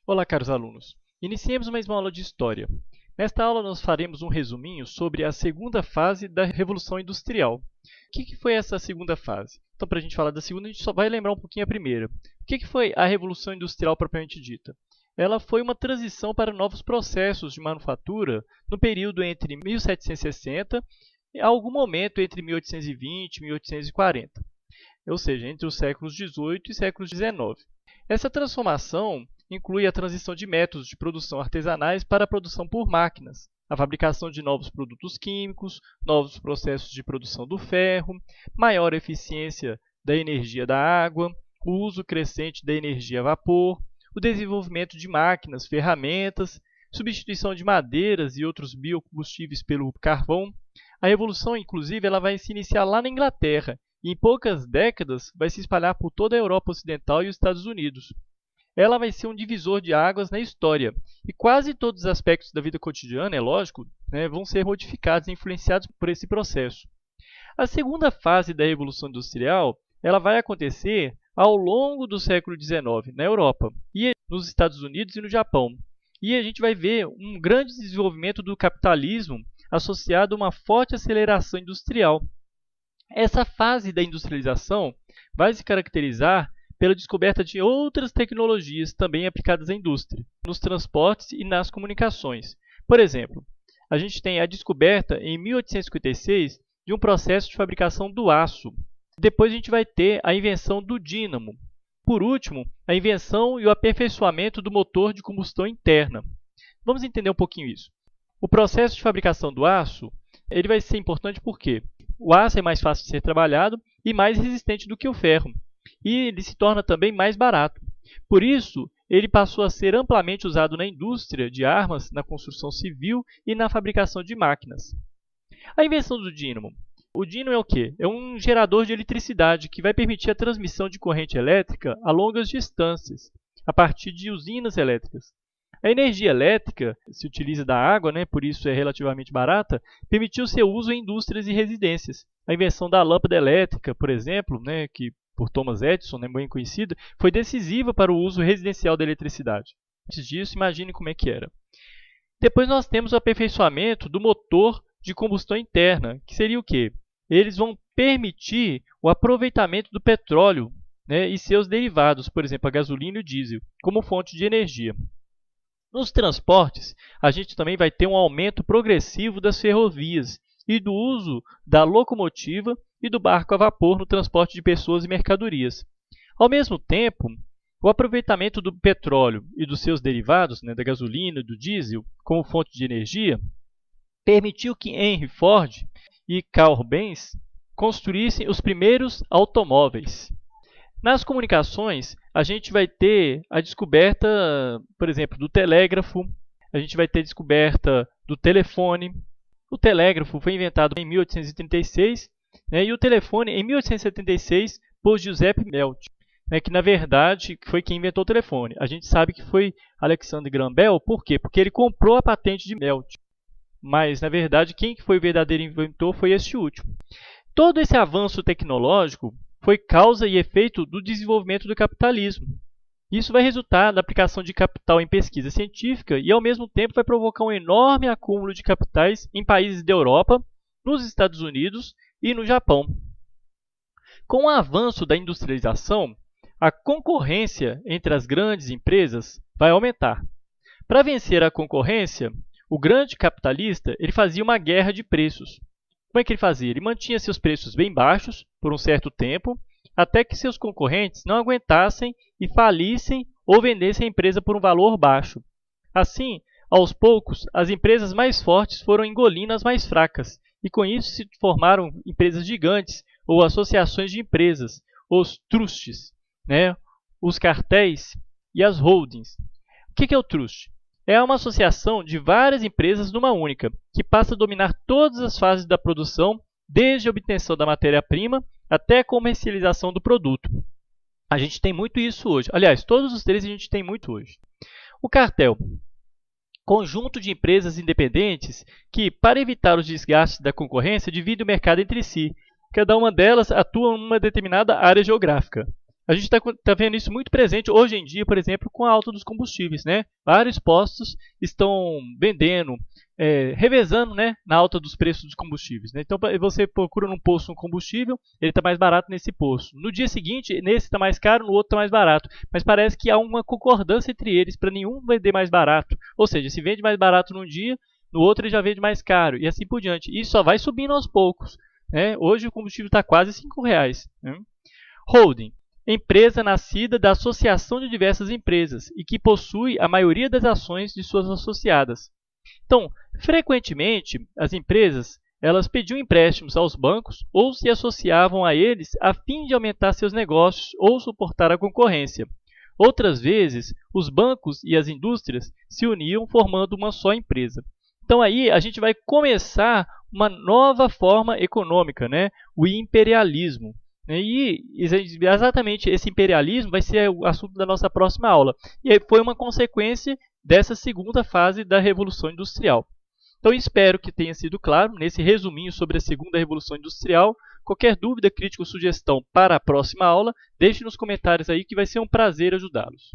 Olá, caros alunos. Iniciemos mais uma aula de História. Nesta aula, nós faremos um resuminho sobre a segunda fase da Revolução Industrial. O que foi essa segunda fase? Então, para a gente falar da segunda, a gente só vai lembrar um pouquinho a primeira. O que foi a Revolução Industrial propriamente dita? Ela foi uma transição para novos processos de manufatura no período entre 1760 e algum momento entre 1820 e 1840, ou seja, entre os séculos XVIII e séculos XIX. Essa transformação inclui a transição de métodos de produção artesanais para a produção por máquinas, a fabricação de novos produtos químicos, novos processos de produção do ferro, maior eficiência da energia da água, o uso crescente da energia a vapor, o desenvolvimento de máquinas, ferramentas, substituição de madeiras e outros biocombustíveis pelo carvão. A revolução, inclusive, ela vai se iniciar lá na Inglaterra e em poucas décadas vai se espalhar por toda a Europa Ocidental e os Estados Unidos. Ela vai ser um divisor de águas na história, e quase todos os aspectos da vida cotidiana, é lógico, vão ser modificados e influenciados por esse processo. A segunda fase da Revolução Industrial ela vai acontecer ao longo do século XIX, na Europa, e nos Estados Unidos e no Japão. E a gente vai ver um grande desenvolvimento do capitalismo associado a uma forte aceleração industrial. Essa fase da industrialização vai se caracterizar pela descoberta de outras tecnologias também aplicadas à indústria, nos transportes e nas comunicações. Por exemplo, a gente tem a descoberta em 1856 de um processo de fabricação do aço. Depois a gente vai ter a invenção do dínamo. Por último, a invenção e o aperfeiçoamento do motor de combustão interna. Vamos entender um pouquinho isso. O processo de fabricação do aço ele vai ser importante porque o aço é mais fácil de ser trabalhado e mais resistente do que o ferro. E ele se torna também mais barato. Por isso, ele passou a ser amplamente usado na indústria de armas, na construção civil e na fabricação de máquinas. A invenção do dínamo. O dínamo é o quê? É um gerador de eletricidade que vai permitir a transmissão de corrente elétrica a longas distâncias, a partir de usinas elétricas. A energia elétrica se utiliza da água, por isso é relativamente barata, permitiu seu uso em indústrias e residências. A invenção da lâmpada elétrica, por exemplo, que por Thomas Edison, bem conhecida, foi decisiva para o uso residencial da eletricidade. Antes disso, imagine como é que era. Depois nós temos o aperfeiçoamento do motor de combustão interna, que seria o quê? Eles vão permitir o aproveitamento do petróleo e seus derivados, por exemplo, a gasolina e o diesel, como fonte de energia. Nos transportes, a gente também vai ter um aumento progressivo das ferrovias e do uso da locomotiva e do barco a vapor no transporte de pessoas e mercadorias. Ao mesmo tempo, o aproveitamento do petróleo e dos seus derivados, da gasolina e do diesel, como fonte de energia, permitiu que Henry Ford e Carl Benz construíssem os primeiros automóveis. Nas comunicações, a gente vai ter a descoberta, por exemplo, do telégrafo, a gente vai ter a descoberta do telefone. O telégrafo foi inventado em 1836 e o telefone em 1876 por Giuseppe Melch, que na verdade foi quem inventou o telefone. A gente sabe que foi Alexander Graham Bell, por quê? Porque ele comprou a patente de Melch, mas na verdade quem foi o verdadeiro inventor foi este último. Todo esse avanço tecnológico foi causa e efeito do desenvolvimento do capitalismo. Isso vai resultar na aplicação de capital em pesquisa científica e, ao mesmo tempo, vai provocar um enorme acúmulo de capitais em países da Europa, nos Estados Unidos e no Japão. Com o avanço da industrialização, a concorrência entre as grandes empresas vai aumentar. Para vencer a concorrência, o grande capitalista ele fazia uma guerra de preços. Como é que ele fazia? Ele mantinha seus preços bem baixos por um certo tempo, até que seus concorrentes não aguentassem e falissem ou vendessem a empresa por um valor baixo. Assim, aos poucos, as empresas mais fortes foram engolindo as mais fracas, e com isso se formaram empresas gigantes ou associações de empresas, os trusts, os cartéis e as holdings. O que é o trust? É uma associação de várias empresas numa única, que passa a dominar todas as fases da produção, desde a obtenção da matéria-prima até a comercialização do produto. A gente tem muito isso hoje. Aliás, todos os três a gente tem muito hoje. O cartel. Conjunto de empresas independentes que, para evitar os desgastes da concorrência, dividem o mercado entre si. Cada uma delas atua em uma determinada área geográfica. A gente está vendo isso muito presente hoje em dia, por exemplo, com a alta dos combustíveis, né? Vários postos estão vendendo, revezando, né, na alta dos preços dos combustíveis, né? Então, você procura num posto um combustível, ele está mais barato nesse posto. No dia seguinte, nesse está mais caro, no outro está mais barato. Mas parece que há uma concordância entre eles para nenhum vender mais barato. Ou seja, se vende mais barato num dia, no outro ele já vende mais caro, e assim por diante. E só vai subindo aos poucos, né? Hoje o combustível está quase R$ 5, né? Holding. Empresa nascida da associação de diversas empresas e que possui a maioria das ações de suas associadas. Então, frequentemente, as empresas elas pediam empréstimos aos bancos ou se associavam a eles a fim de aumentar seus negócios ou suportar a concorrência. Outras vezes, os bancos e as indústrias se uniam formando uma só empresa. Então, aí a gente vai começar uma nova forma econômica, né? O imperialismo. E exatamente esse imperialismo vai ser o assunto da nossa próxima aula. E foi uma consequência dessa segunda fase da Revolução Industrial. Então, espero que tenha sido claro nesse resuminho sobre a segunda Revolução Industrial. Qualquer dúvida, crítica ou sugestão para a próxima aula, deixe nos comentários aí que vai ser um prazer ajudá-los.